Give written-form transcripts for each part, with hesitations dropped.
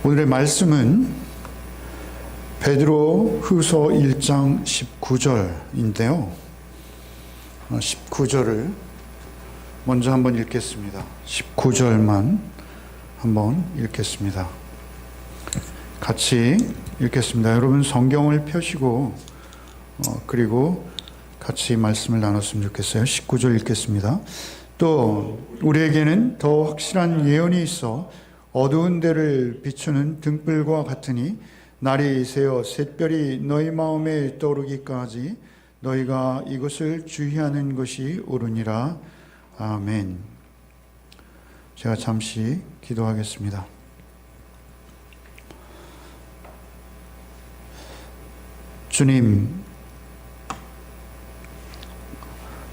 오늘의 말씀은 베드로 후서 1장 19절인데요. 19절을 먼저 한번 읽겠습니다. 19절만 한번 읽겠습니다. 같이 읽겠습니다. 여러분 성경을 펴시고 그리고 같이 말씀을 나눴으면 좋겠어요. 19절 읽겠습니다. 또 우리에게는 더 확실한 예언이 있어 어두운 데를 비추는 등불과 같으니 날이 새어 샛별이 너희 마음에 떠오르기까지 너희가 이것을 주의하는 것이 옳으니라. 아멘. 제가 잠시 기도하겠습니다. 주님,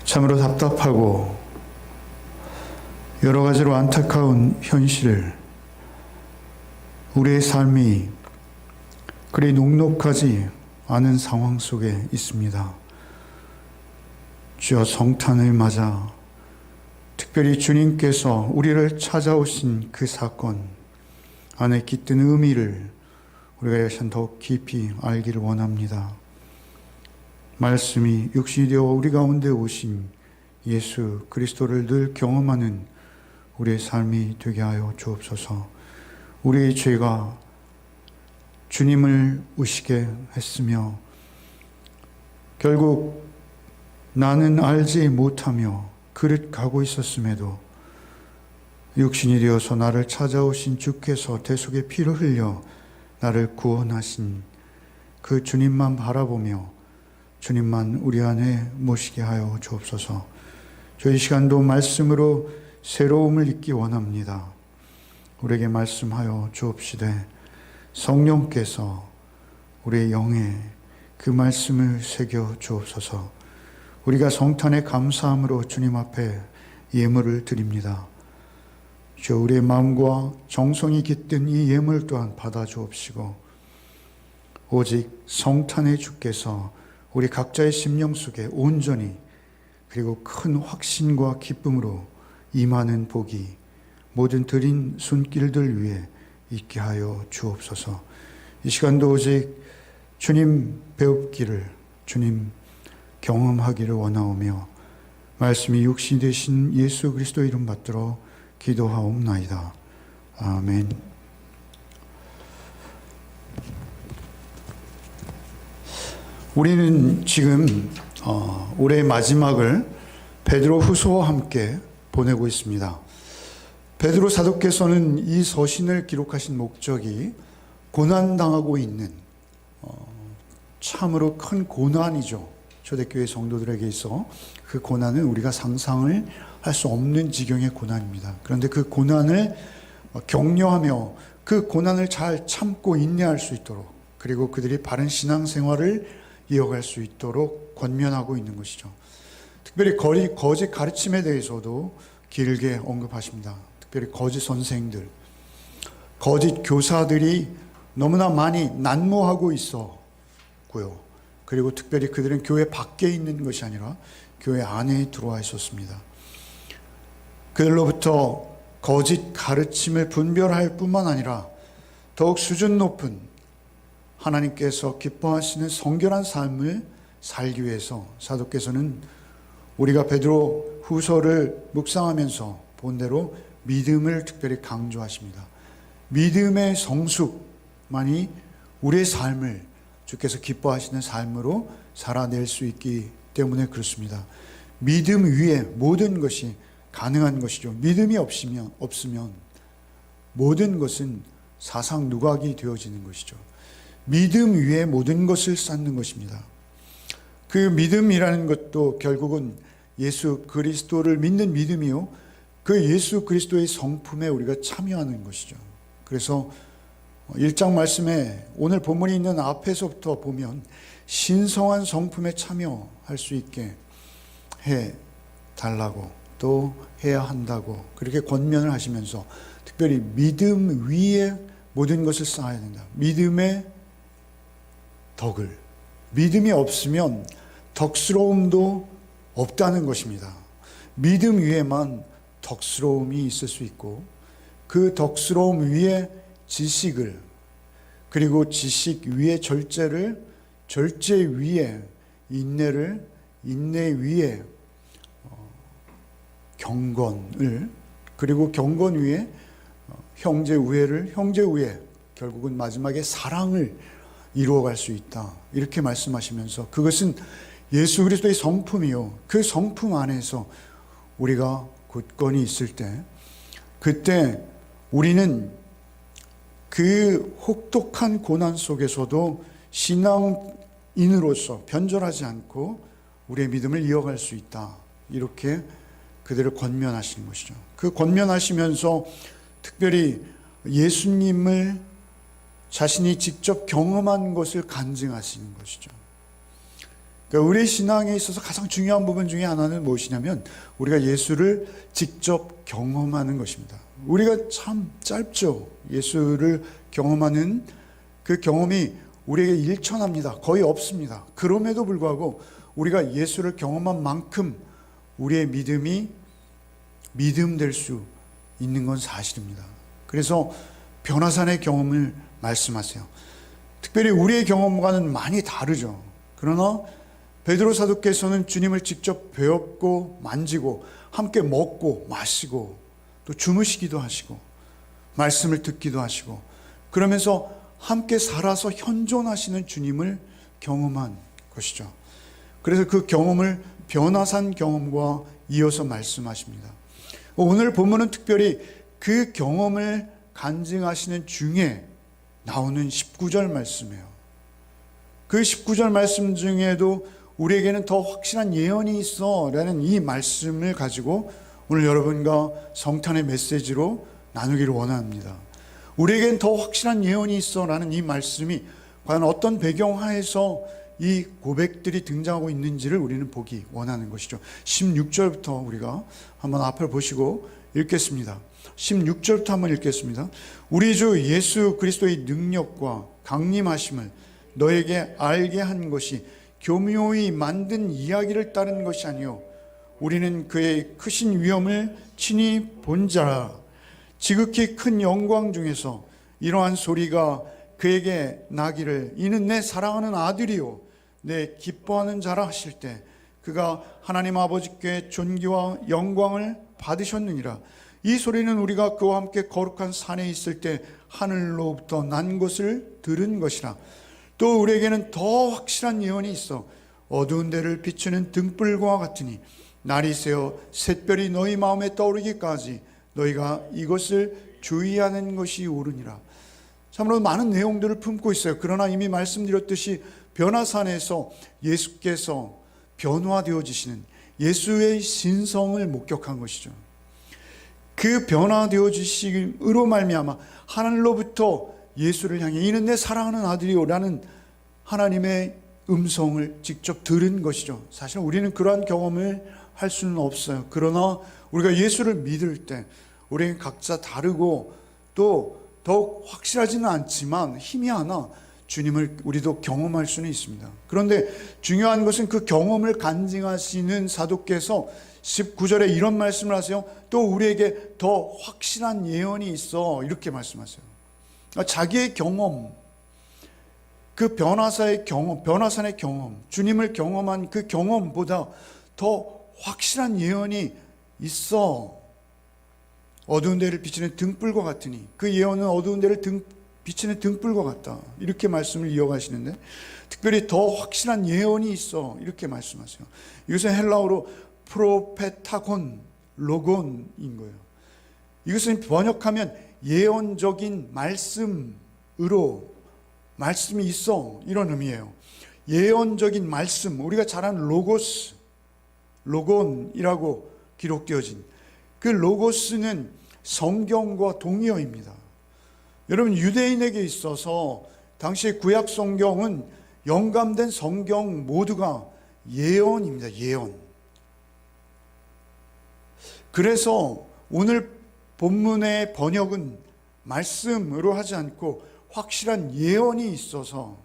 참으로 답답하고 여러 가지로 안타까운 현실을 우리의 삶이 그리 녹록하지 않은 상황 속에 있습니다. 주여, 성탄을 맞아 특별히 주님께서 우리를 찾아오신 그 사건 안에 깃든 의미를 우리가 더욱 깊이 알기를 원합니다. 말씀이 육신이 되어 우리 가운데 오신 예수 그리스도를 늘 경험하는 우리의 삶이 되게 하여 주옵소서. 우리의 죄가 주님을 우시게 했으며 결국 나는 알지 못하며 그릇 가고 있었음에도 육신이 되어서 나를 찾아오신 주께서 대속의 피를 흘려 나를 구원하신 그 주님만 바라보며 주님만 우리 안에 모시게 하여 주옵소서. 저희 시간도 말씀으로 새로움을 잊기 원합니다. 우리에게 말씀하여 주옵시되 성령께서 우리의 영에 그 말씀을 새겨 주옵소서. 우리가 성탄의 감사함으로 주님 앞에 예물을 드립니다. 주여, 우리의 마음과 정성이 깃든 이 예물 또한 받아 주옵시고 오직 성탄의 주께서 우리 각자의 심령 속에 온전히 그리고 큰 확신과 기쁨으로 임하는 복이 모든 드린 손길들 위에 있게 하여 주옵소서. 이 시간도 오직 주님 배웁기를, 주님 경험하기를 원하오며 말씀이 육신이 되신 예수 그리스도 이름 받들어 기도하옵나이다. 아멘. 우리는 지금 올해의 마지막을 베드로 후서와 함께 보내고 있습니다. 베드로 사도께서는 이 서신을 기록하신 목적이 고난당하고 있는 참으로 큰 고난이죠. 초대교회 성도들에게 있어 그 고난은 우리가 상상을 할 수 없는 지경의 고난입니다. 그런데 그 고난을 격려하며 그 고난을 잘 참고 인내할 수 있도록, 그리고 그들이 바른 신앙생활을 이어갈 수 있도록 권면하고 있는 것이죠. 특별히 거짓 가르침에 대해서도 길게 언급하십니다. 특별히 거짓 선생들, 거짓 교사들이 너무나 많이 난무하고 있었고요. 그리고 특별히 그들은 교회 밖에 있는 것이 아니라 교회 안에 들어와 있었습니다. 그들로부터 거짓 가르침을 분별할 뿐만 아니라 더욱 수준 높은 하나님께서 기뻐하시는 성결한 삶을 살기 위해서 사도께서는 우리가 베드로 후서를 묵상하면서 본 대로 믿음을 특별히 강조하십니다. 믿음의 성숙만이 우리의 삶을 주께서 기뻐하시는 삶으로 살아낼 수 있기 때문에 그렇습니다. 믿음 위에 모든 것이 가능한 것이죠. 믿음이 없으면 모든 것은 사상 누각이 되어지는 것이죠. 믿음 위에 모든 것을 쌓는 것입니다. 그 믿음이라는 것도 결국은 예수 그리스도를 믿는 믿음이요, 그 예수 그리스도의 성품에 우리가 참여하는 것이죠. 그래서 1장 말씀에 오늘 본문이 있는 앞에서부터 보면 신성한 성품에 참여할 수 있게 해달라고 또 해야 한다고 그렇게 권면을 하시면서 특별히 믿음 위에 모든 것을 쌓아야 된다. 믿음의 덕을, 믿음이 없으면 덕스러움도 없다는 것입니다. 믿음 위에만 덕스러움이 있을 수 있고 그 덕스러움 위에 지식을, 그리고 지식 위에 절제를, 절제 위에 인내를, 인내 위에 경건을, 그리고 경건 위에 형제 우애를, 형제 우애, 결국은 마지막에 사랑을 이루어갈 수 있다. 이렇게 말씀하시면서 그것은 예수 그리스도의 성품이요, 그 성품 안에서 우리가 굳건히 있을 때, 그때 우리는 그 혹독한 고난 속에서도 신앙인으로서 변절하지 않고 우리의 믿음을 이어갈 수 있다. 이렇게 그들을 권면하시는 것이죠. 그 권면하시면서 특별히 예수님을 자신이 직접 경험한 것을 간증하시는 것이죠. 그러니까 우리 신앙에 있어서 가장 중요한 부분 중에 하나는 무엇이냐면 우리가 예수를 직접 경험하는 것입니다. 우리가 참 짧죠. 예수를 경험하는 그 경험이 우리에게 일천합니다. 거의 없습니다. 그럼에도 불구하고 우리가 예수를 경험한 만큼 우리의 믿음이 믿음될 수 있는 건 사실입니다. 그래서 변화산의 경험을 말씀하세요. 특별히 우리의 경험과는 많이 다르죠. 그러나 베드로 사도께서는 주님을 직접 배웠고 만지고 함께 먹고 마시고 또 주무시기도 하시고 말씀을 듣기도 하시고 그러면서 함께 살아서 현존하시는 주님을 경험한 것이죠. 그래서 그 경험을 변화산 경험과 이어서 말씀하십니다. 오늘 본문은 특별히 그 경험을 간증하시는 중에 나오는 19절 말씀이에요. 그 19절 말씀 중에도 우리에게는 더 확실한 예언이 있어 라는 이 말씀을 가지고 오늘 여러분과 성탄의 메시지로 나누기를 원합니다. 우리에겐 더 확실한 예언이 있어 라는 이 말씀이 과연 어떤 배경하에서 이 고백들이 등장하고 있는지를 우리는 보기 원하는 것이죠. 16절부터 우리가 한번 앞을 보시고 읽겠습니다. 16절부터 한번 읽겠습니다. 우리 주 예수 그리스도의 능력과 강림하심을 너에게 알게 한 것이 교묘히 만든 이야기를 따른 것이 아니요 우리는 그의 크신 위엄을 친히 본 자라. 지극히 큰 영광 중에서 이러한 소리가 그에게 나기를 이는 내 사랑하는 아들이요 내 기뻐하는 자라 하실 때 그가 하나님 아버지께 존귀와 영광을 받으셨느니라. 이 소리는 우리가 그와 함께 거룩한 산에 있을 때 하늘로부터 난 것을 들은 것이라. 또 우리에게는 더 확실한 예언이 있어 어두운 데를 비추는 등불과 같으니 날이 새어 샛별이 너희 마음에 떠오르기까지 너희가 이것을 주의하는 것이 옳으니라. 참으로 많은 내용들을 품고 있어요. 그러나 이미 말씀드렸듯이 변화산에서 예수께서 변화되어지시는 예수의 신성을 목격한 것이죠. 그 변화되어지심으로 말미암아 하늘로부터 예수를 향해 이는 내 사랑하는 아들이요 라는 하나님의 음성을 직접 들은 것이죠. 사실 우리는 그러한 경험을 할 수는 없어요. 그러나 우리가 예수를 믿을 때 우리는 각자 다르고 또 더욱 확실하지는 않지만 희미하나 주님을 우리도 경험할 수는 있습니다. 그런데 중요한 것은 그 경험을 간증하시는 사도께서 19절에 이런 말씀을 하세요. 또 우리에게 더 확실한 예언이 있어 이렇게 말씀하세요. 자기의 경험, 그 변화산의 경험, 주님을 경험한 그 경험보다 더 확실한 예언이 있어. 어두운 데를 비치는 등불과 같으니 그 예언은 어두운 데를 비치는 등불과 같다. 이렇게 말씀을 이어가시는데 특별히 더 확실한 예언이 있어 이렇게 말씀하세요. 이것은 헬라어로 프로페타곤, 로곤인 거예요. 이것은 번역하면 예언적인 말씀으로 말씀이 있어 이런 의미예요. 예언적인 말씀, 우리가 잘 아는 로고스, 로곤이라고 기록되어진 그 로고스는 성경과 동의어입니다. 여러분 유대인에게 있어서 당시 구약 성경은 영감된 성경 모두가 예언입니다. 예언. 그래서 오늘 본문의 번역은 말씀으로 하지 않고 확실한 예언이 있어서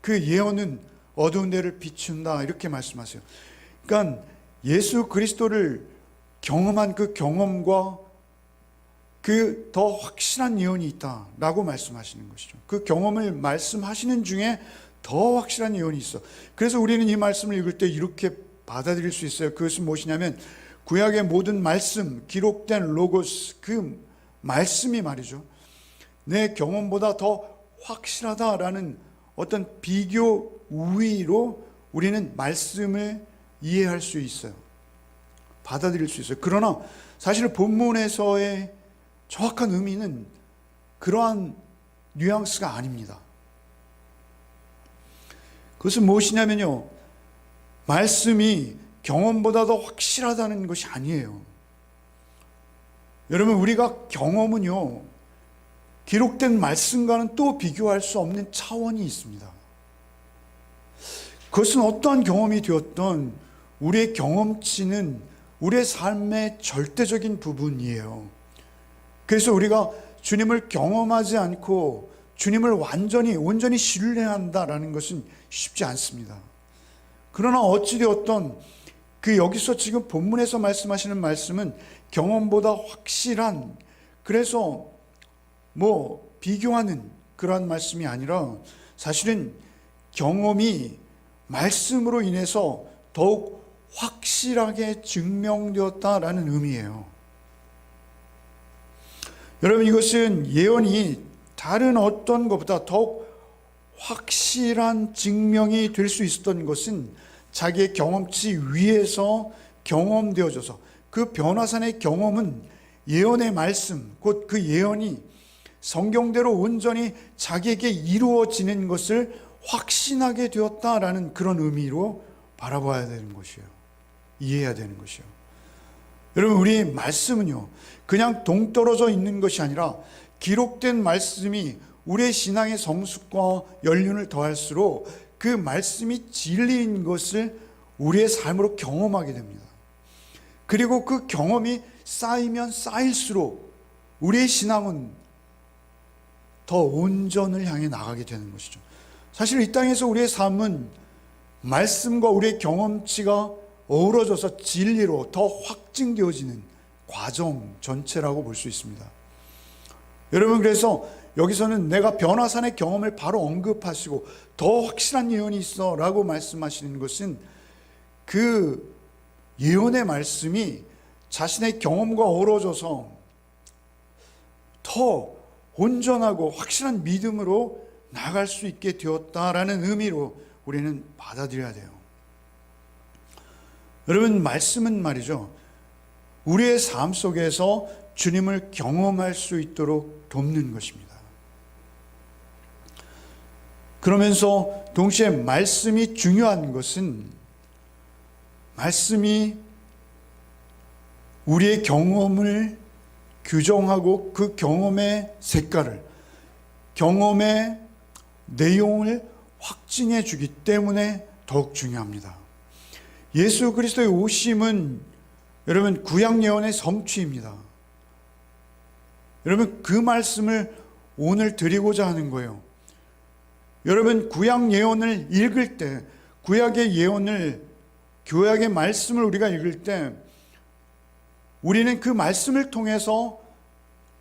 그 예언은 어두운 데를 비춘다 이렇게 말씀하세요. 그러니까 예수 그리스도를 경험한 그 경험과 그 더 확실한 예언이 있다라고 말씀하시는 것이죠. 그 경험을 말씀하시는 중에 더 확실한 예언이 있어. 그래서 우리는 이 말씀을 읽을 때 이렇게 받아들일 수 있어요. 그것은 무엇이냐면 구약의 모든 말씀, 기록된 로고스, 그 말씀이 말이죠, 내 경험보다 더 확실하다라는 어떤 비교 우위로 우리는 말씀을 이해할 수 있어요. 받아들일 수 있어요. 그러나 사실 본문에서의 정확한 의미는 그러한 뉘앙스가 아닙니다. 그것은 무엇이냐면요, 말씀이 경험보다 더 확실하다는 것이 아니에요. 여러분, 우리가 경험은요, 기록된 말씀과는 또 비교할 수 없는 차원이 있습니다. 그것은 어떠한 경험이 되었던 우리의 경험치는 우리의 삶의 절대적인 부분이에요. 그래서 우리가 주님을 경험하지 않고 주님을 온전히 신뢰한다라는 것은 쉽지 않습니다. 그러나 어찌되었던 여기서 지금 본문에서 말씀하시는 말씀은 경험보다 확실한, 그래서 비교하는 그러한 말씀이 아니라 사실은 경험이 말씀으로 인해서 더욱 확실하게 증명되었다라는 의미예요. 여러분, 이것은 예언이 다른 어떤 것보다 더욱 확실한 증명이 될 수 있었던 것은 자기의 경험치 위에서 경험되어져서, 그 변화산의 경험은 예언의 말씀, 곧 그 예언이 성경대로 온전히 자기에게 이루어지는 것을 확신하게 되었다라는 그런 의미로 바라봐야 되는 것이에요. 이해해야 되는 것이에요. 여러분, 우리 말씀은요, 그냥 동떨어져 있는 것이 아니라 기록된 말씀이 우리의 신앙의 성숙과 연륜을 더할수록 그 말씀이 진리인 것을 우리의 삶으로 경험하게 됩니다. 그리고 그 경험이 쌓이면 쌓일수록 우리의 신앙은 더 온전을 향해 나가게 되는 것이죠. 사실 이 땅에서 우리의 삶은 말씀과 우리의 경험치가 어우러져서 진리로 더 확증되어지는 과정 전체라고 볼 수 있습니다. 여러분, 그래서 여기서는 내가 변화산의 경험을 바로 언급하시고 더 확실한 예언이 있어 라고 말씀하시는 것은 그 예언의 말씀이 자신의 경험과 어우러져서 더 온전하고 확실한 믿음으로 나갈 수 있게 되었다라는 의미로 우리는 받아들여야 돼요. 여러분, 말씀은 말이죠, 우리의 삶 속에서 주님을 경험할 수 있도록 돕는 것입니다. 그러면서 동시에 말씀이 중요한 것은, 말씀이 우리의 경험을 규정하고 그 경험의 색깔을, 경험의 내용을 확증해 주기 때문에 더욱 중요합니다. 예수 그리스도의 오심은 여러분 구약 예언의 성취입니다. 여러분, 그 말씀을 오늘 드리고자 하는 거예요. 여러분, 구약 예언을 읽을 때, 구약의 예언을, 구약의 말씀을 우리가 읽을 때 우리는 그 말씀을 통해서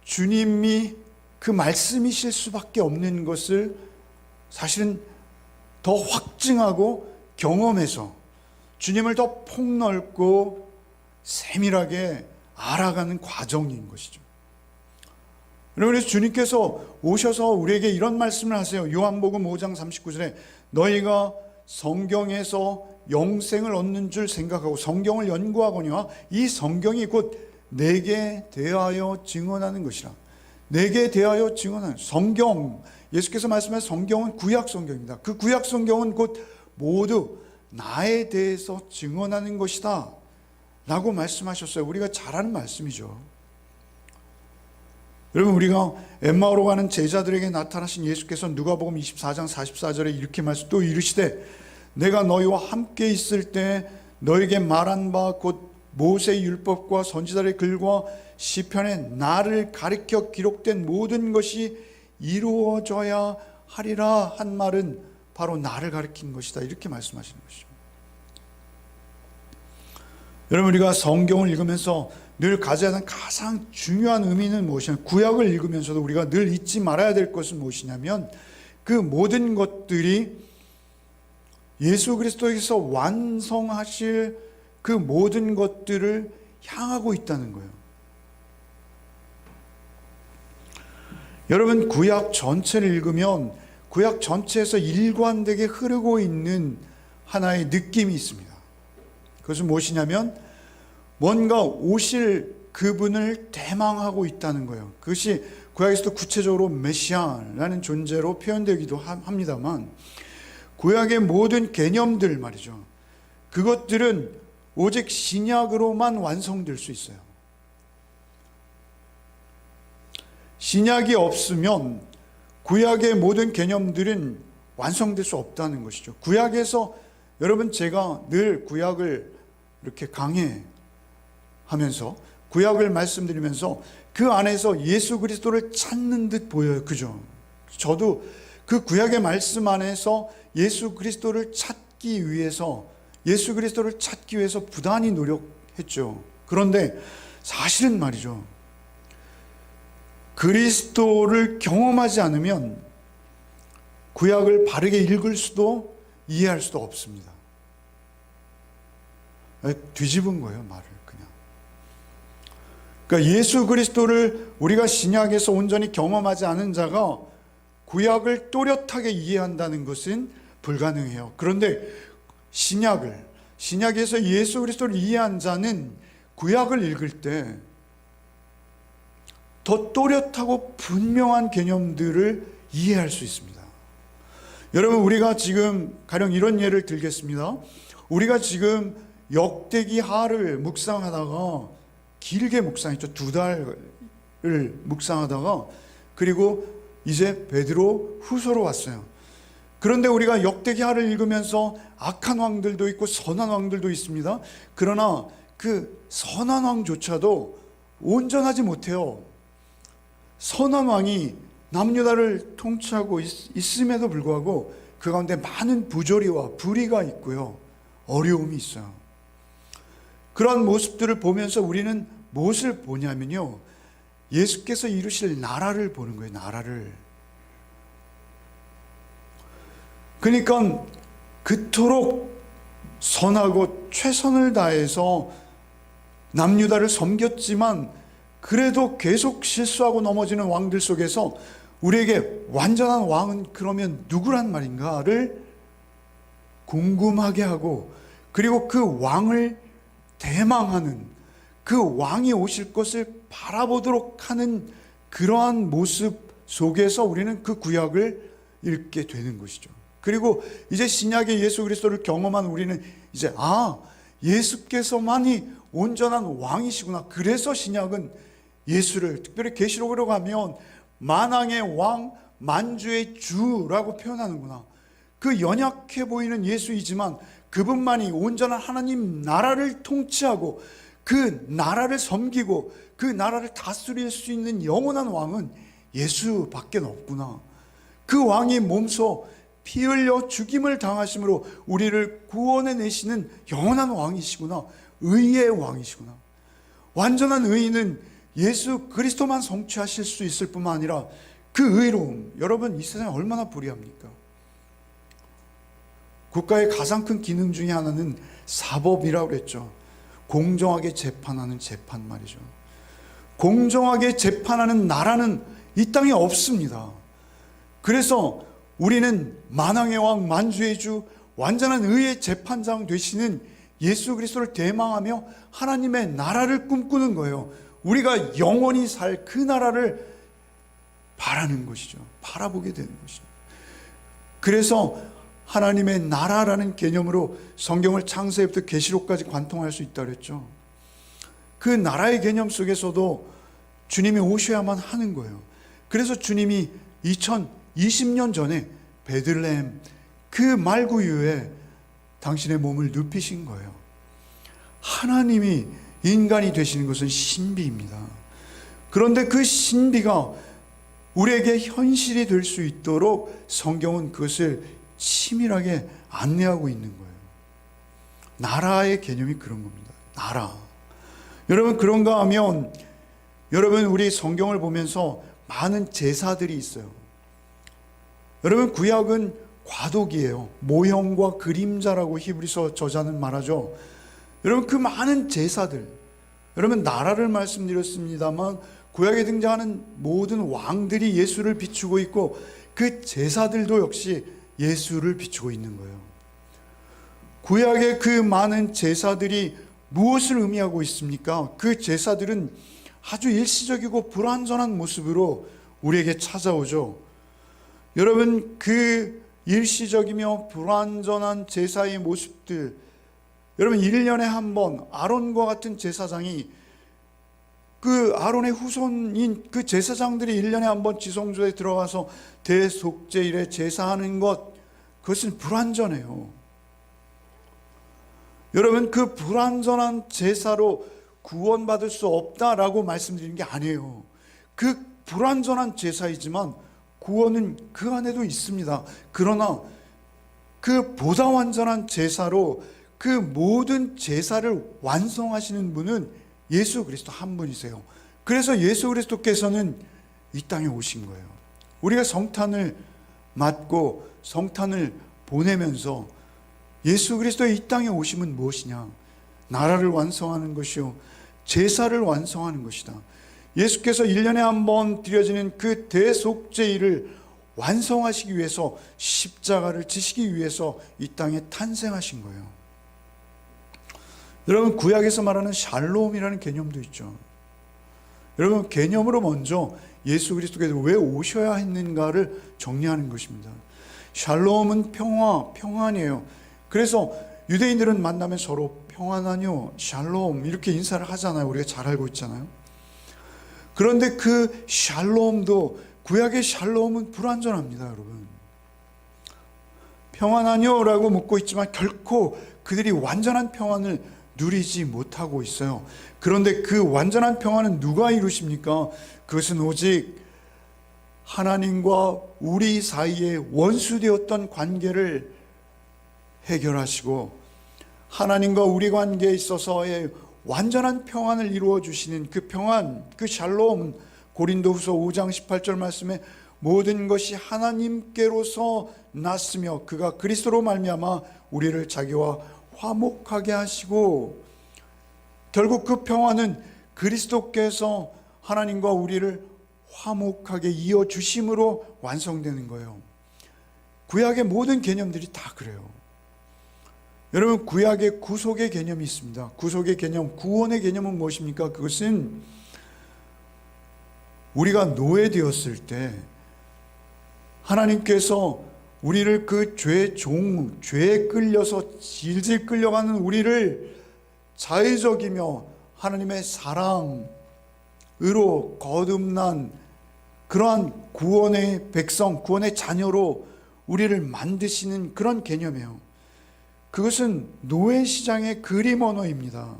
주님이 그 말씀이실 수밖에 없는 것을 사실은 더 확증하고 경험해서 주님을 더 폭넓고 세밀하게 알아가는 과정인 것이죠. 여러분, 그래서 주님께서 오셔서 우리에게 이런 말씀을 하세요. 요한복음 5장 39절에 너희가 성경에서 영생을 얻는 줄 생각하고 성경을 연구하거니와 이 성경이 곧 내게 대하여 증언하는 것이라. 내게 대하여 증언하는 성경, 예수께서 말씀하신 성경은 구약 성경입니다. 그 구약 성경은 곧 모두 나에 대해서 증언하는 것이다 라고 말씀하셨어요. 우리가 잘 아는 말씀이죠. 여러분, 우리가 엠마오로 가는 제자들에게 나타나신 예수께서 누가복음 24장 44절에 이렇게 또 이르시되 내가 너희와 함께 있을 때 너에게 말한 바 곧 모세의 율법과 선지자의 글과 시편에 나를 가리켜 기록된 모든 것이 이루어져야 하리라 한 말은 바로 나를 가리킨 것이다, 이렇게 말씀하시는 것이죠. 여러분, 우리가 성경을 읽으면서 늘 가져야 하는 가장 중요한 의미는 무엇이냐면, 구약을 읽으면서도 우리가 늘 잊지 말아야 될 것은 무엇이냐면, 그 모든 것들이 예수 그리스도에서 완성하실 그 모든 것들을 향하고 있다는 거예요. 여러분, 구약 전체를 읽으면 구약 전체에서 일관되게 흐르고 있는 하나의 느낌이 있습니다. 그것은 무엇이냐면, 뭔가 오실 그분을 대망하고 있다는 거예요. 그것이 구약에서도 구체적으로 메시아라는 존재로 표현되기도 합니다만, 구약의 모든 개념들 말이죠, 그것들은 오직 신약으로만 완성될 수 있어요. 신약이 없으면 구약의 모든 개념들은 완성될 수 없다는 것이죠. 구약에서, 여러분, 제가 늘 구약을 이렇게 강해하면서 구약을 말씀드리면서 그 안에서 예수 그리스도를 찾는 듯 보여요. 그죠? 저도 그 구약의 말씀 안에서 예수 그리스도를 찾기 위해서 부단히 노력했죠. 그런데 사실은 말이죠, 그리스도를 경험하지 않으면 구약을 바르게 읽을 수도 이해할 수도 없습니다. 뒤집은 거예요, 말을 그냥. 그러니까 예수 그리스도를 우리가 신약에서 온전히 경험하지 않은 자가 구약을 또렷하게 이해한다는 것은 불가능해요. 그런데 신약에서 예수 그리스도를 이해한 자는 구약을 읽을 때 더 또렷하고 분명한 개념들을 이해할 수 있습니다. 여러분, 우리가 지금 가령 이런 예를 들겠습니다. 우리가 지금 역대기하를 묵상하다가, 길게 묵상했죠. 2달을 묵상하다가, 그리고 이제 베드로 후서로 왔어요. 그런데 우리가 역대기하를 읽으면서 악한 왕들도 있고 선한 왕들도 있습니다. 그러나 그 선한 왕조차도 온전하지 못해요. 선한 왕이 남유다를 통치하고 있음에도 불구하고 그 가운데 많은 부조리와 불의가 있고요, 어려움이 있어요. 그러한 모습들을 보면서 우리는 무엇을 보냐면요, 예수께서 이루실 나라를 보는 거예요. 나라를. 그러니까 그토록 선하고 최선을 다해서 남유다를 섬겼지만 그래도 계속 실수하고 넘어지는 왕들 속에서 우리에게 완전한 왕은 그러면 누구란 말인가를 궁금하게 하고, 그리고 그 왕을 대망하는, 그 왕이 오실 것을 바라보도록 하는 그러한 모습 속에서 우리는 그 구약을 읽게 되는 것이죠. 그리고 이제 신약의 예수 그리스도를 경험한 우리는 이제, 예수께서만이 온전한 왕이시구나. 그래서 신약은 예수를, 특별히 계시록으로 가면 만왕의 왕, 만주의 주라고 표현하는구나. 그 연약해 보이는 예수이지만 그분만이 온전한 하나님 나라를 통치하고 그 나라를 섬기고 그 나라를 다스릴 수 있는 영원한 왕은 예수밖에 없구나. 그 왕이 몸소 피 흘려 죽임을 당하심으로 우리를 구원해 내시는 영원한 왕이시구나. 의의 왕이시구나. 완전한 의인은 예수 그리스도만 성취하실 수 있을 뿐만 아니라 그 의로움, 여러분, 이 세상에 얼마나 불의합니까? 국가의 가장 큰 기능 중에 하나는 사법이라고 그랬죠. 공정하게 재판하는 재판 말이죠. 공정하게 재판하는 나라는 이 땅에 없습니다. 그래서 우리는 만왕의 왕, 만주의 주, 완전한 의의 재판장 되시는 예수 그리스도를 대망하며 하나님의 나라를 꿈꾸는 거예요. 우리가 영원히 살 그 나라를 바라는 것이죠. 바라보게 되는 것이죠. 그래서 하나님의 나라라는 개념으로 성경을 창세기부터 계시록까지 관통할 수 있다고 했죠. 그 나라의 개념 속에서도 주님이 오셔야만 하는 거예요. 그래서 주님이 2020년 전에 베들레헴 그 말구유에 당신의 몸을 눕히신 거예요. 하나님이 인간이 되시는 것은 신비입니다. 그런데 그 신비가 우리에게 현실이 될 수 있도록 성경은 그것을 치밀하게 안내하고 있는 거예요. 나라의 개념이 그런 겁니다. 나라. 여러분, 그런가 하면 여러분, 우리 성경을 보면서 많은 제사들이 있어요. 여러분, 구약은 과도기예요. 모형과 그림자라고 히브리서 저자는 말하죠. 여러분, 그 많은 제사들, 여러분, 나라를 말씀드렸습니다만 구약에 등장하는 모든 왕들이 예수를 비추고 있고 그 제사들도 역시 예수를 비추고 있는 거예요. 구약의 그 많은 제사들이 무엇을 의미하고 있습니까? 그 제사들은 아주 일시적이고 불완전한 모습으로 우리에게 찾아오죠. 여러분, 그 일시적이며 불완전한 제사의 모습들, 여러분, 1년에 한 번 아론과 같은 제사장이, 그 아론의 후손인 그 제사장들이 1년에 한 번 지성소에 들어가서 대속죄일에 제사하는 것, 그것은 불완전해요. 여러분, 그 불완전한 제사로 구원받을 수 없다라고 말씀드리는 게 아니에요. 그 불완전한 제사이지만 구원은 그 안에도 있습니다. 그러나 그 보다 완전한 제사로 그 모든 제사를 완성하시는 분은 예수 그리스도 한 분이세요. 그래서 예수 그리스도께서는 이 땅에 오신 거예요. 우리가 성탄을 맞고 성탄을 보내면서 예수 그리스도의 이 땅에 오심은 무엇이냐? 나라를 완성하는 것이요, 제사를 완성하는 것이다. 예수께서 1년에 한 번 드려지는 그 대속죄일을 완성하시기 위해서 십자가를 지시기 위해서 이 땅에 탄생하신 거예요. 여러분, 구약에서 말하는 샬롬이라는 개념도 있죠. 여러분, 개념으로 먼저 예수 그리스도께서 왜 오셔야 했는가를 정리하는 것입니다. 샬롬은 평화, 평안이에요. 그래서 유대인들은 만나면 서로 평안하뇨, 샬롬 이렇게 인사를 하잖아요. 우리가 잘 알고 있잖아요. 그런데 그 샬롬도, 구약의 샬롬은 불완전합니다, 여러분. 평안하뇨라고 묻고 있지만 결코 그들이 완전한 평안을 누리지 못하고 있어요. 그런데 그 완전한 평안은 누가 이루십니까? 그것은 오직 하나님과 우리 사이에 원수되었던 관계를 해결하시고 하나님과 우리 관계에 있어서의 완전한 평안을 이루어 주시는 그 평안, 그 샬롬, 고린도후서 5장 18절 말씀에 모든 것이 하나님께로서 났으며 그가 그리스도로 말미암아 우리를 자기와 화목하게 하시고, 결국 그 평안은 그리스도께서 하나님과 우리를 화목하게 이어 주심으로 완성되는 거예요. 구약의 모든 개념들이 다 그래요. 여러분, 구약의 구속의 개념이 있습니다. 구속의 개념, 구원의 개념은 무엇입니까? 그것은 우리가 노예되었을 때 하나님께서 우리를 그 죄에 끌려서 질질 끌려가는 우리를 자의적이며 하나님의 사랑으로 거듭난 그러한 구원의 백성, 구원의 자녀로 우리를 만드시는 그런 개념이에요. 그것은 노예 시장의 그림 언어입니다.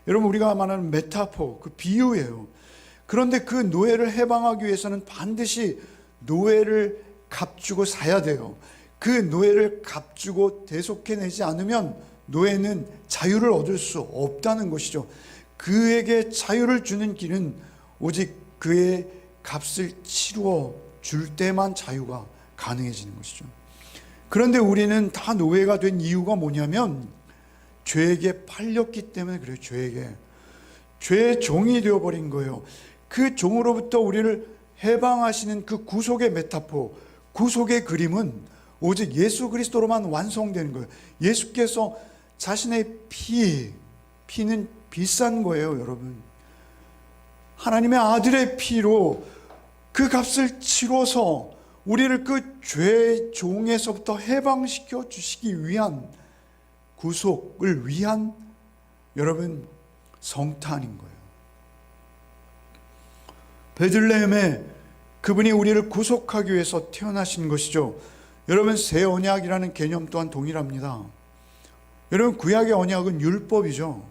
여러분, 우리가 말하는 메타포, 그 비유예요. 그런데 그 노예를 해방하기 위해서는 반드시 노예를 값주고 사야 돼요. 그 노예를 값주고 대속해내지 않으면 노예는 자유를 얻을 수 없다는 것이죠. 그에게 자유를 주는 길은 오직 그의 값을 치루어 줄 때만 자유가 가능해지는 것이죠. 그런데 우리는 다 노예가 된 이유가 뭐냐면 죄에게 팔렸기 때문에 그래요. 죄의 종이 되어버린 거예요. 그 종으로부터 우리를 해방하시는 그 구속의 메타포, 구속의 그림은 오직 예수 그리스도로만 완성되는 거예요. 예수께서 자신의 피는 비싼 거예요, 여러분. 하나님의 아들의 피로 그 값을 치러서 우리를 그 죄의 종에서부터 해방시켜 주시기 위한, 구속을 위한 여러분 성탄인 거예요. 베들레헴에 그분이 우리를 구속하기 위해서 태어나신 것이죠. 여러분, 새 언약이라는 개념 또한 동일합니다. 여러분, 구약의 언약은 율법이죠.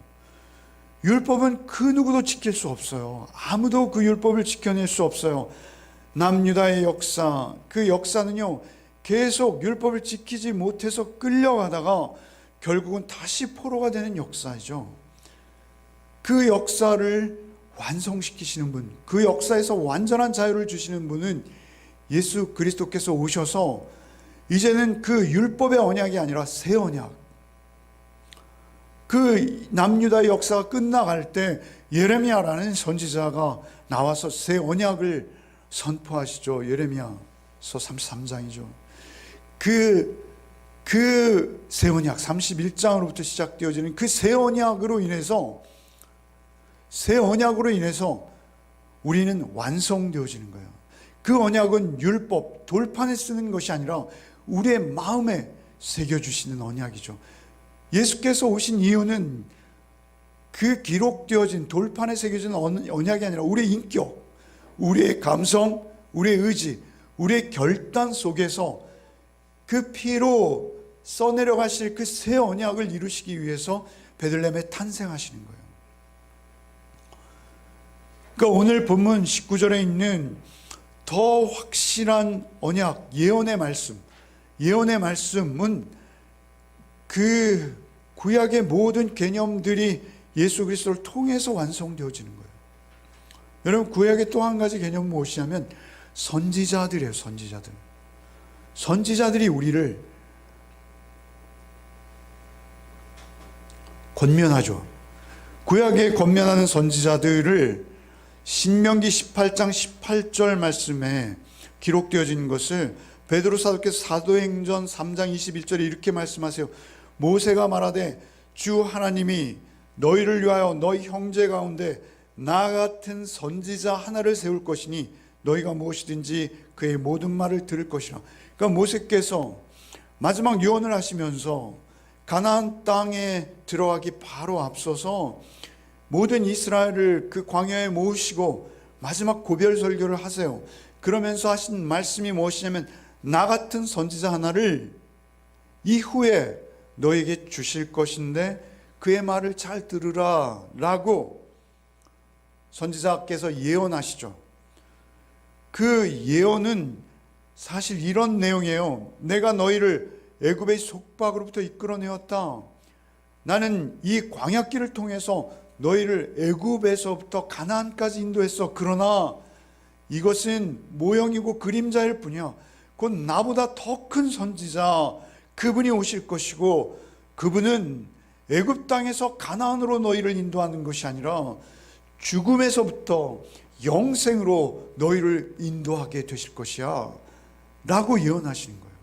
율법은 그 누구도 지킬 수 없어요. 아무도 그 율법을 지켜낼 수 없어요. 남유다의 역사, 그 역사는요, 계속 율법을 지키지 못해서 끌려가다가 결국은 다시 포로가 되는 역사이죠. 그 역사를 완성시키시는 분, 그 역사에서 완전한 자유를 주시는 분은 예수 그리스도께서 오셔서 이제는 그 율법의 언약이 아니라 새 언약, 그 남유다의 역사가 끝나갈 때 예레미야라는 선지자가 나와서 새 언약을 선포하시죠. 예레미야서 33장이죠. 그 새 언약 31장으로부터 시작되어지는 그 새 언약으로 인해서 우리는 완성되어지는 거예요. 그 언약은 율법, 돌판에 쓰는 것이 아니라 우리의 마음에 새겨주시는 언약이죠. 예수께서 오신 이유는 그 기록되어진 돌판에 새겨진 언약이 아니라 우리의 인격, 우리의 감성, 우리의 의지, 우리의 결단 속에서 그 피로 써내려가실 그 새 언약을 이루시기 위해서 베들레헴에 탄생하시는 거예요. 그러니까 오늘 본문 19절에 있는 더 확실한 언약, 예언의 말씀은 그 구약의 모든 개념들이 예수 그리스도를 통해서 완성되어지는 거예요. 여러분, 구약의 또 한 가지 개념은 무엇이냐면 선지자들이에요. 선지자들이 우리를 권면하죠. 구약에 권면하는 선지자들을 신명기 18장 18절 말씀에 기록되어진 것을 베드로 사도께서 사도행전 3장 21절에 이렇게 말씀하세요. 모세가 말하되 주 하나님이 너희를 위하여 너희 형제 가운데 나 같은 선지자 하나를 세울 것이니 너희가 무엇이든지 그의 모든 말을 들을 것이라. 그러니까 모세께서 마지막 유언을 하시면서 가나안 땅에 들어가기 바로 앞서서 모든 이스라엘을 그 광야에 모으시고 마지막 고별 설교를 하세요. 그러면서 하신 말씀이 무엇이냐면 나 같은 선지자 하나를 이후에 너에게 주실 것인데 그의 말을 잘 들으라 라고 선지자께서 예언하시죠. 그 예언은 사실 이런 내용이에요. 내가 너희를 애굽의 속박으로부터 이끌어내었다. 나는 이 광야길을 통해서 너희를 애굽에서부터 가나안까지 인도했어. 그러나 이것은 모형이고 그림자일 뿐이야. 곧 나보다 더 큰 선지자 그분이 오실 것이고 그분은 애굽 땅에서 가나안으로 너희를 인도하는 것이 아니라 죽음에서부터 영생으로 너희를 인도하게 되실 것이야 라고 예언하시는 거예요.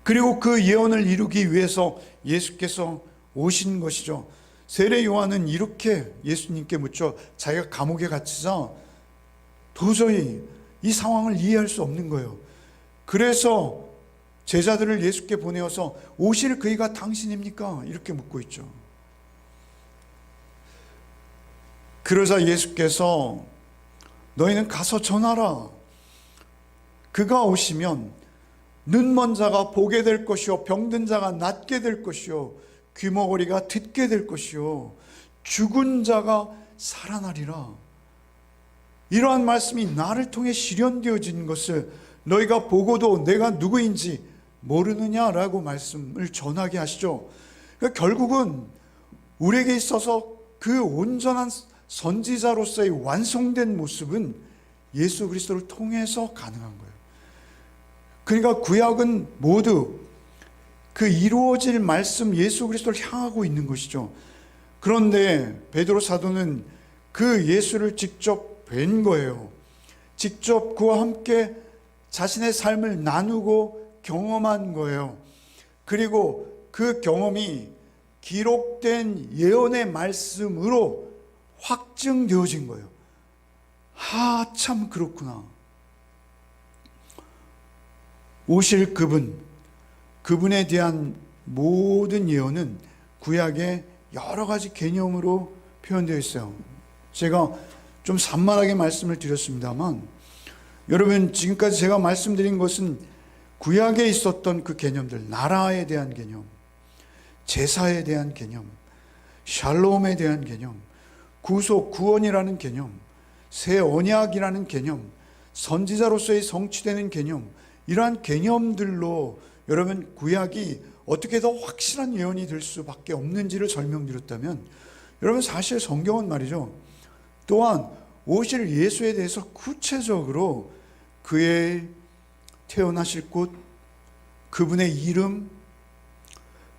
그리고 그 예언을 이루기 위해서 예수께서 오신 것이죠. 세례 요한은 이렇게 예수님께 묻죠. 자기가 감옥에 갇히자 도저히 이 상황을 이해할 수 없는 거예요. 그래서 제자들을 예수께 보내어서 오실 그이가 당신입니까? 이렇게 묻고 있죠. 그러자 예수께서 너희는 가서 전하라. 그가 오시면 눈먼 자가 보게 될 것이요 병든 자가 낫게 될 것이요 귀머거리가 듣게 될 것이요 죽은 자가 살아나리라. 이러한 말씀이 나를 통해 실현되어진 것을 너희가 보고도 내가 누구인지 모르느냐라고 말씀을 전하게 하시죠. 그러니까 결국은 우리에게 있어서 그 온전한 선지자로서의 완성된 모습은 예수 그리스도를 통해서 가능한 거예요. 그러니까 구약은 모두 그 이루어질 말씀 예수 그리스도를 향하고 있는 것이죠. 그런데 베드로 사도는 그 예수를 직접 뵌 거예요. 직접 그와 함께 자신의 삶을 나누고 경험한 거예요. 그리고 그 경험이 기록된 예언의 말씀으로 확증되어진 거예요. 참 그렇구나. 오실 그분에 대한 모든 예언은 구약의 여러 가지 개념으로 표현되어 있어요. 제가 좀 산만하게 말씀을 드렸습니다만 여러분, 지금까지 제가 말씀드린 것은 구약에 있었던 그 개념들, 나라에 대한 개념, 제사에 대한 개념, 샬롬에 대한 개념, 구속, 구원이라는 개념, 새 언약이라는 개념, 선지자로서의 성취되는 개념, 이러한 개념들로 여러분 구약이 어떻게 더 확실한 예언이 될 수밖에 없는지를 설명드렸다면 여러분 사실 성경은 말이죠. 또한 오실 예수에 대해서 구체적으로 그의 태어나실 곳, 그분의 이름,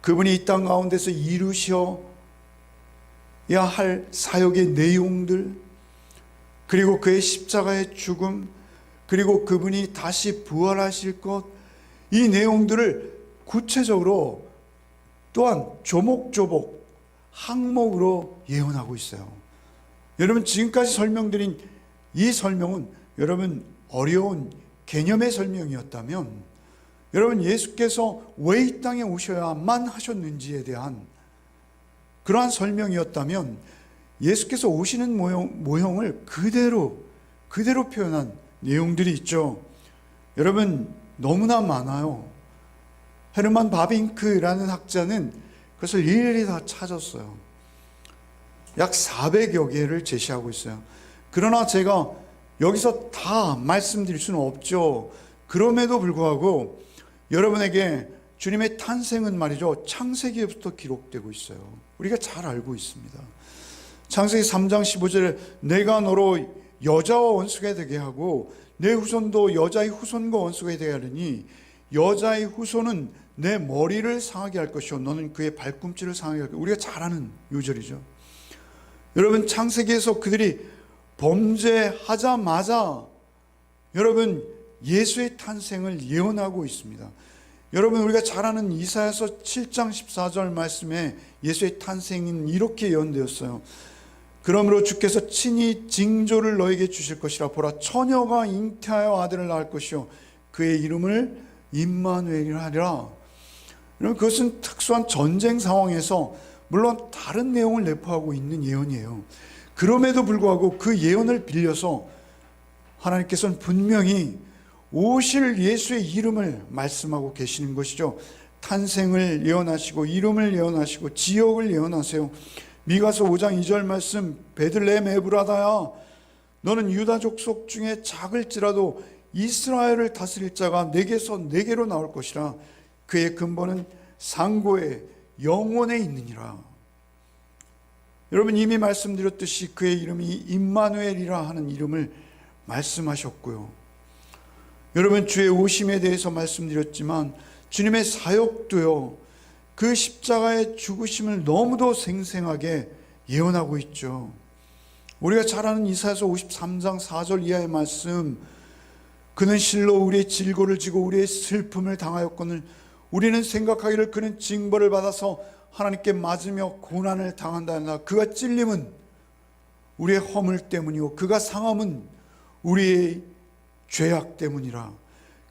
그분이 이 땅 가운데서 이루셔야 할 사역의 내용들, 그리고 그의 십자가의 죽음, 그리고 그분이 다시 부활하실 것, 이 내용들을 구체적으로 또한 조목조목 항목으로 예언하고 있어요. 여러분 지금까지 설명드린 이 설명은 여러분 어려운 개념의 설명이었다면, 여러분 예수께서 왜 이 땅에 오셔야만 하셨는지에 대한 그러한 설명이었다면, 예수께서 오시는 모형을 그대로 표현한 내용들이 있죠. 여러분 너무나 많아요. 헤르만 바빙크라는 학자는 그것을 일일이 다 찾았어요. 약 400여 개를 제시하고 있어요. 그러나 제가 여기서 다 말씀드릴 수는 없죠. 그럼에도 불구하고 여러분에게 주님의 탄생은 말이죠, 창세기부터 기록되고 있어요. 우리가 잘 알고 있습니다. 창세기 3장 15절에 내가 너로 여자와 원수가 되게 하고 내 후손도 여자의 후손과 원수가 되게 하리니 여자의 후손은 내 머리를 상하게 할 것이요 너는 그의 발꿈치를 상하게 할 것이요. 우리가 잘 아는 요절이죠. 여러분 창세기에서 그들이 범죄하자마자 여러분 예수의 탄생을 예언하고 있습니다. 여러분 우리가 잘 아는 이사야서 7장 14절 말씀에 예수의 탄생은 이렇게 예언되었어요. 그러므로 주께서 친히 징조를 너에게 주실 것이라. 보라 처녀가 잉태하여 아들을 낳을 것이요 그의 이름을 임마누엘이라 하리라. 여러분 그것은 특수한 전쟁 상황에서 물론 다른 내용을 내포하고 있는 예언이에요. 그럼에도 불구하고 그 예언을 빌려서 하나님께서는 분명히 오실 예수의 이름을 말씀하고 계시는 것이죠. 탄생을 예언하시고 이름을 예언하시고 지역을 예언하세요. 미가서 5장 2절 말씀, 베들레헴 에브라다야 너는 유다 족속 중에 작을지라도 이스라엘을 다스릴 자가 내게서 내게로 나올 것이라. 그의 근본은 상고의 영원에 있느니라. 여러분 이미 말씀드렸듯이 그의 이름이 임마누엘이라 하는 이름을 말씀하셨고요. 여러분 주의 오심에 대해서 말씀드렸지만 주님의 사역도요 그 십자가의 죽으심을 너무도 생생하게 예언하고 있죠. 우리가 잘 아는 이사야서 53장 4절 이하의 말씀, 그는 실로 우리의 질고를 지고 우리의 슬픔을 당하였거늘 우리는 생각하기를 그는 징벌을 받아서 하나님께 맞으며 고난을 당한다. 그가 찔림은 우리의 허물 때문이요 그가 상함은 우리의 죄악 때문이라.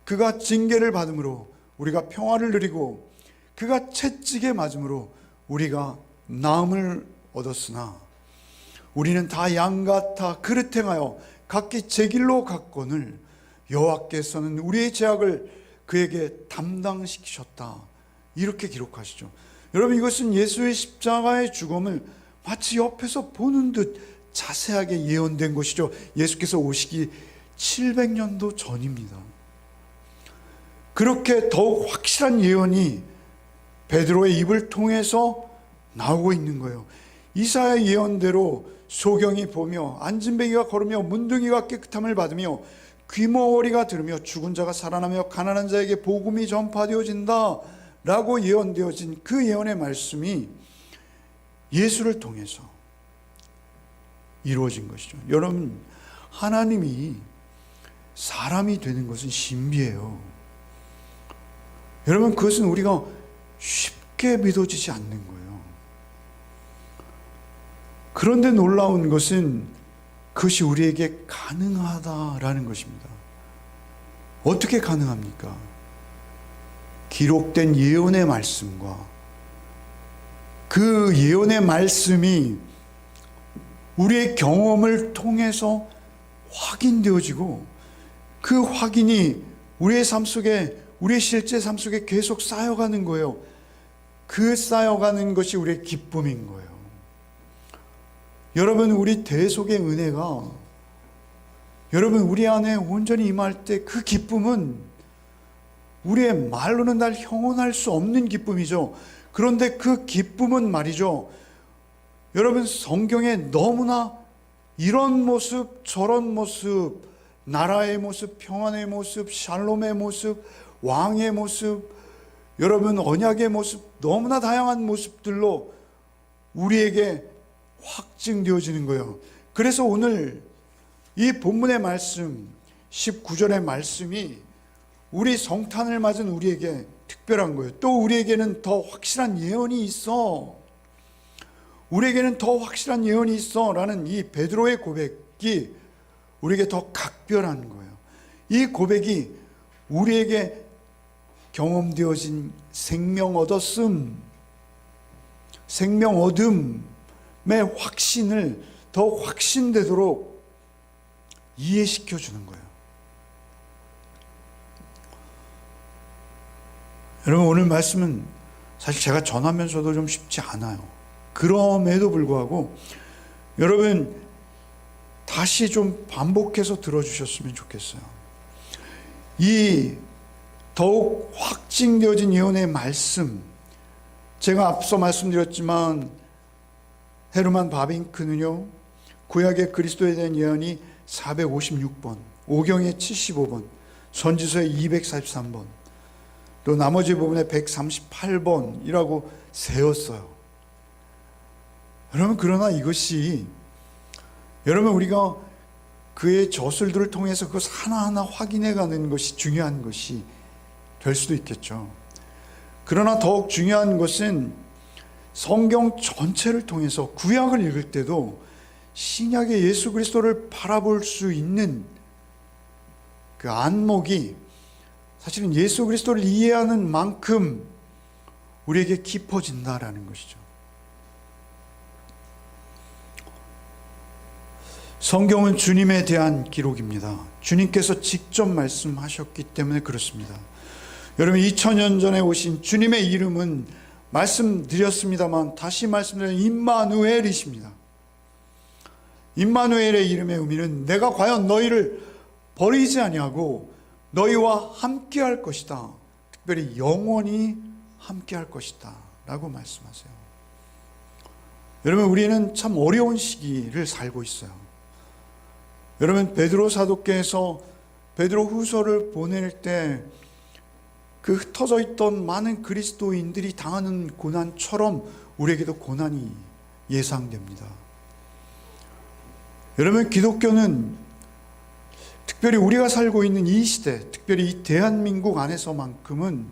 그가 징계를 받음으로 우리가 평화를 누리고 그가 채찍에 맞음으로 우리가 나음을 얻었으나 우리는 다 양같아 그릇 행하여 각기 제 길로 갔거늘 여호와께서는 우리의 죄악을 그에게 담당시키셨다. 이렇게 기록하시죠. 여러분 이것은 예수의 십자가의 죽음을 마치 옆에서 보는 듯 자세하게 예언된 것이죠. 예수께서 오시기 700년도 전입니다. 그렇게 더욱 확실한 예언이 베드로의 입을 통해서 나오고 있는 거예요. 이사야의 예언대로 소경이 보며 안진뱅이가 걸으며 문둥이가 깨끗함을 받으며 귀머거리가 들으며 죽은 자가 살아나며 가난한 자에게 복음이 전파되어진다 라고 예언되어진 그 예언의 말씀이 예수를 통해서 이루어진 것이죠. 여러분 하나님이 사람이 되는 것은 신비해요. 여러분 그것은 우리가 쉽게 믿어지지 않는 거예요. 그런데 놀라운 것은 그것이 우리에게 가능하다라는 것입니다. 어떻게 가능합니까? 기록된 예언의 말씀과 그 예언의 말씀이 우리의 경험을 통해서 확인되어지고 그 확인이 우리의 삶 속에, 우리의 실제 삶 속에 계속 쌓여가는 거예요. 그 쌓여가는 것이 우리의 기쁨인 거예요. 여러분 우리 대속의 은혜가 여러분 우리 안에 온전히 임할 때 그 기쁨은 우리의 말로는 날 형언할 수 없는 기쁨이죠. 그런데 그 기쁨은 말이죠 여러분, 성경에 너무나 이런 모습 저런 모습, 나라의 모습, 평안의 모습, 샬롬의 모습, 왕의 모습, 여러분 언약의 모습, 너무나 다양한 모습들로 우리에게 확증되어지는 거예요. 그래서 오늘 이 본문의 말씀 19절의 말씀이 우리 성탄을 맞은 우리에게 특별한 거예요. 또 우리에게는 더 확실한 예언이 있어. 우리에게는 더 확실한 예언이 있어 라는 이 베드로의 고백이 우리에게 더 각별한 거예요. 이 고백이 우리에게 경험되어진 생명 얻었음, 생명 얻음의 확신을 더 확신되도록 이해시켜 주는 거예요. 여러분, 오늘 말씀은 사실 제가 전하면서도 좀 쉽지 않아요. 그럼에도 불구하고 여러분 다시 좀 반복해서 들어주셨으면 좋겠어요. 이 더욱 확증되어진 예언의 말씀, 제가 앞서 말씀드렸지만 헤르만 바빙크는요, 구약의 그리스도에 대한 예언이 456번, 오경의 75번, 선지서의 243번, 또 나머지 부분에 138번이라고 세웠어요. 여러분, 그러나 이것이 여러분 우리가 그의 저술들을 통해서 그것 하나하나 확인해 가는 것이 중요한 것이 될 수도 있겠죠. 그러나 더욱 중요한 것은 성경 전체를 통해서 구약을 읽을 때도 신약의 예수 그리스도를 바라볼 수 있는 그 안목이 사실은 예수 그리스도를 이해하는 만큼 우리에게 깊어진다라는 것이죠. 성경은 주님에 대한 기록입니다. 주님께서 직접 말씀하셨기 때문에 그렇습니다. 여러분, 2000년 전에 오신 주님의 이름은 말씀드렸습니다만 다시 말씀드리면 임마누엘이십니다. 임마누엘의 이름의 의미는 내가 과연 너희를 버리지 아니하고 너희와 함께할 것이다. 특별히 영원히 함께할 것이다 라고 말씀하세요. 여러분, 우리는 참 어려운 시기를 살고 있어요. 여러분, 베드로 사도께서 베드로 후서를 보낼 때 그 흩어져 있던 많은 그리스도인들이 당하는 고난처럼 우리에게도 고난이 예상됩니다. 여러분, 기독교는 특별히 우리가 살고 있는 이 시대, 특별히 이 대한민국 안에서만큼은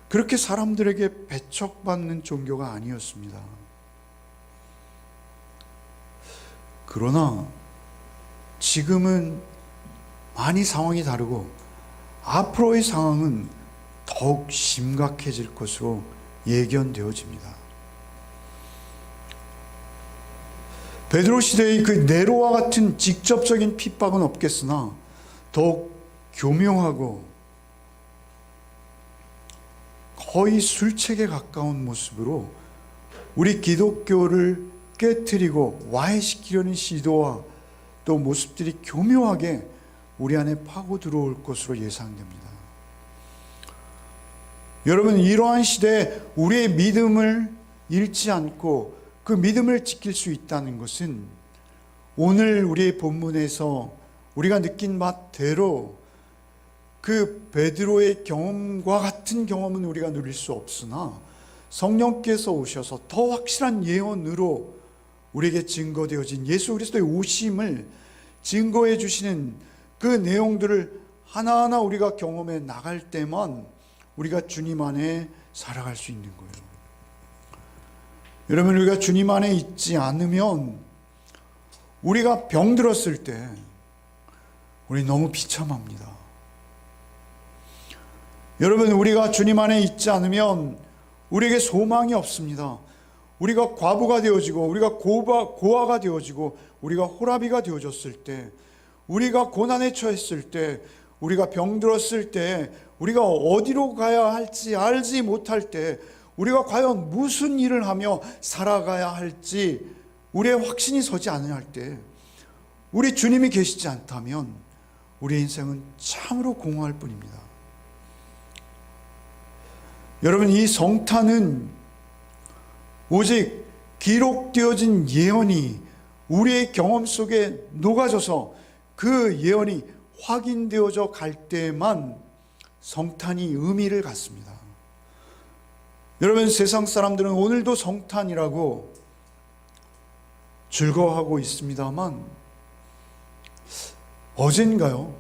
그렇게 사람들에게 배척받는 종교가 아니었습니다. 그러나 지금은 많이 상황이 다르고 앞으로의 상황은 더욱 심각해질 것으로 예견되어집니다. 베드로 시대의 그 네로와 같은 직접적인 핍박은 없겠으나 더욱 교묘하고 거의 술책에 가까운 모습으로 우리 기독교를 깨트리고 와해시키려는 시도와 또 모습들이 교묘하게 우리 안에 파고 들어올 것으로 예상됩니다. 여러분, 이러한 시대에 우리의 믿음을 잃지 않고 그 믿음을 지킬 수 있다는 것은 오늘 우리의 본문에서 우리가 느낀 바대로 그 베드로의 경험과 같은 경험은 우리가 누릴 수 없으나 성령께서 오셔서 더 확실한 예언으로 우리에게 증거되어진 예수 그리스도의 오심을 증거해 주시는 그 내용들을 하나하나 우리가 경험해 나갈 때만 우리가 주님 안에 살아갈 수 있는 거예요. 여러분, 우리가 주님 안에 있지 않으면 우리가 병들었을 때 우리 너무 비참합니다. 여러분, 우리가 주님 안에 있지 않으면 우리에게 소망이 없습니다. 우리가 과부가 되어지고 우리가 고아가 되어지고 우리가 호라비가 되어졌을 때, 우리가 고난에 처했을 때, 우리가 병들었을 때, 우리가 어디로 가야 할지 알지 못할 때, 우리가 과연 무슨 일을 하며 살아가야 할지 우리의 확신이 서지 않을 때, 우리 주님이 계시지 않다면 우리의 인생은 참으로 공허할 뿐입니다. 여러분, 이 성탄은 오직 기록되어진 예언이 우리의 경험 속에 녹아져서 그 예언이 확인되어져 갈 때만 성탄이 의미를 갖습니다. 여러분, 세상 사람들은 오늘도 성탄이라고 즐거워하고 있습니다만, 어젠가요?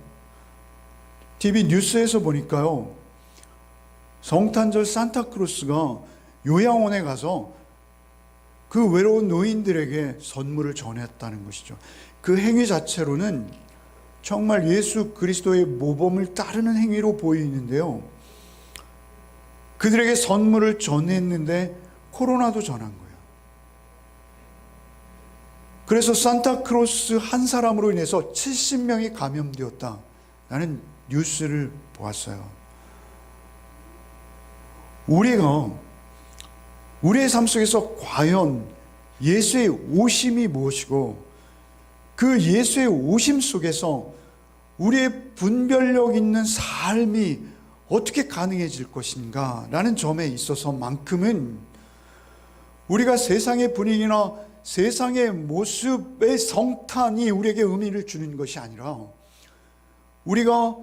TV 뉴스에서 보니까요, 성탄절 산타크로스가 요양원에 가서 그 외로운 노인들에게 선물을 전했다는 것이죠. 그 행위 자체로는 정말 예수 그리스도의 모범을 따르는 행위로 보이는데요, 그들에게 선물을 전했는데 코로나도 전한 거예요. 그래서 산타크로스 한 사람으로 인해서 70명이 감염되었다라는 뉴스를 보았어요. 우리가 우리의 삶 속에서 과연 예수의 오심이 무엇이고, 그 예수의 오심 속에서 우리의 분별력 있는 삶이 어떻게 가능해질 것인가 라는 점에 있어서만큼은 우리가 세상의 분위기나 세상의 모습의 성탄이 우리에게 의미를 주는 것이 아니라, 우리가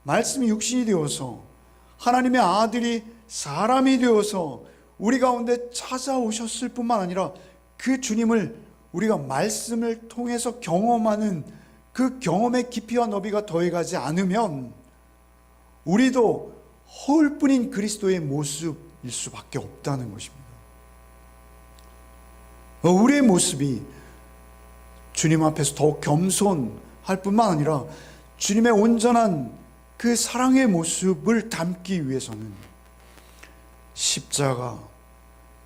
말씀이 육신이 되어서 하나님의 아들이 사람이 되어서 우리 가운데 찾아오셨을 뿐만 아니라 그 주님을 우리가 말씀을 통해서 경험하는 그 경험의 깊이와 너비가 더해가지 않으면 우리도 허울뿐인 그리스도의 모습일 수밖에 없다는 것입니다. 우리의 모습이 주님 앞에서 더욱 겸손할 뿐만 아니라 주님의 온전한 그 사랑의 모습을 담기 위해서는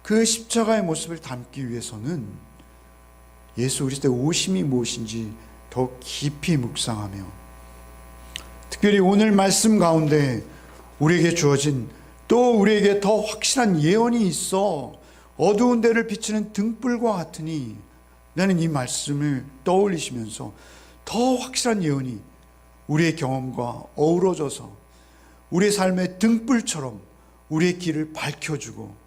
그 십자가의 모습을 담기 위해서는 예수 그리스도의 오심이 무엇인지 더 깊이 묵상하며, 특별히 오늘 말씀 가운데 우리에게 주어진, 또 우리에게 더 확실한 예언이 있어 어두운 데를 비추는 등불과 같으니, 나는 이 말씀을 떠올리시면서 더 확실한 예언이 우리의 경험과 어우러져서 우리의 삶의 등불처럼 우리의 길을 밝혀주고,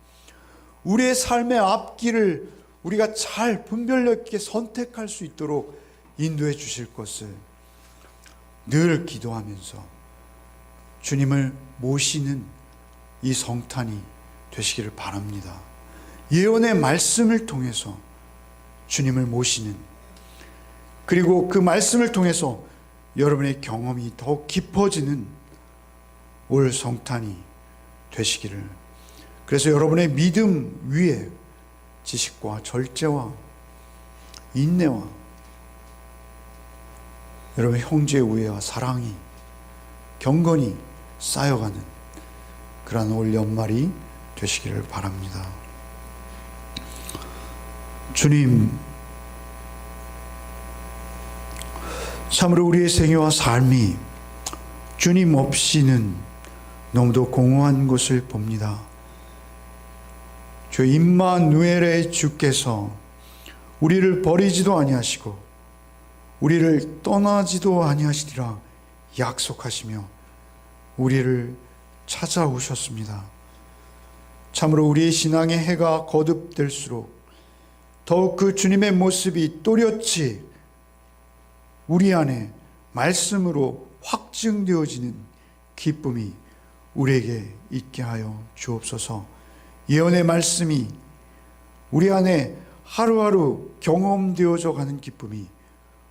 우리의 삶의 앞길을 우리가 잘 분별력 있게 선택할 수 있도록 인도해 주실 것을 늘 기도하면서 주님을 모시는 이 성탄이 되시기를 바랍니다. 예언의 말씀을 통해서 주님을 모시는, 그리고 그 말씀을 통해서 여러분의 경험이 더욱 깊어지는 올 성탄이 되시기를, 그래서 여러분의 믿음 위에 지식과 절제와 인내와 여러분의 형제의 우애와 사랑이 경건히 쌓여가는 그러한 올 연말이 되시기를 바랍니다. 주님, 참으로 우리의 생애와 삶이 주님 없이는 너무도 공허한 것을 봅니다. 주 임마누엘의 주께서 우리를 버리지도 아니하시고 우리를 떠나지도 아니하시리라 약속하시며 우리를 찾아오셨습니다. 참으로 우리의 신앙의 해가 거듭될수록 더욱 그 주님의 모습이 또렷이 우리 안에 말씀으로 확증되어지는 기쁨이 우리에게 있게 하여 주옵소서. 예언의 말씀이 우리 안에 하루하루 경험되어져 가는 기쁨이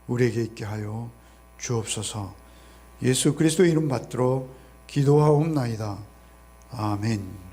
우리에게 있게 하여 주옵소서. 예수 그리스도의 이름 받들어 기도하옵나이다. 아멘.